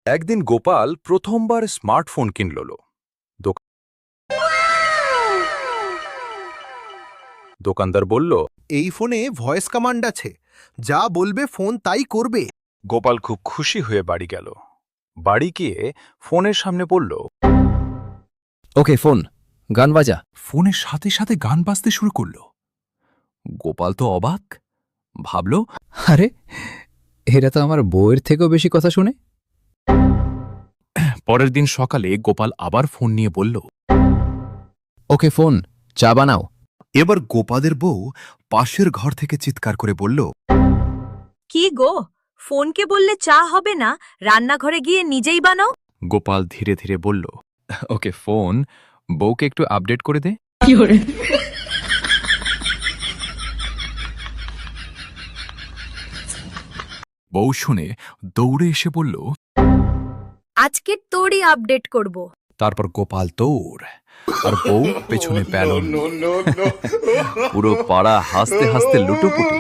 একদিন গোপাল প্রথমবার স্মার্টফোন কিনল। দোকানদার বলল, এই ফোনে ভয়েস কমান্ড আছে, যা বলবে ফোন তাই করবে। গোপাল খুব খুশি হয়ে বাড়ি গেল। বাড়ি গিয়ে ফোনের সামনে বলল, ওকে ফোন, গান বাজা। ফোনের সাথে সাথে গান বাজতে শুরু করল। গোপাল তো অবাক, ভাবল, আরে এরা তো আমার বউয়ের থেকেও বেশি কথা শুনে। পরের দিন সকালে গোপাল আবার ফোন নিয়ে বলল, ওকে ফোন, চা বানাও। এবার গোপালের বউ পাশের ঘর থেকে চিৎকার করে বলল, কি গো, ফোনকে বললে চা হবে না, রান্নাঘরে গিয়ে নিজেই বানাও। গোপাল ধীরে ধীরে বলল, ওকে ফোন, বউকে একটু আপডেট করে দে। বউ শুনে দৌড়ে এসে বলল, আজকে তোরই আপডেট করব। তারপর গোপাল দৌড় আর বউ পেছনে প্যালন। পুরো পাড়া হাসতে হাসতে লুটোপুটি।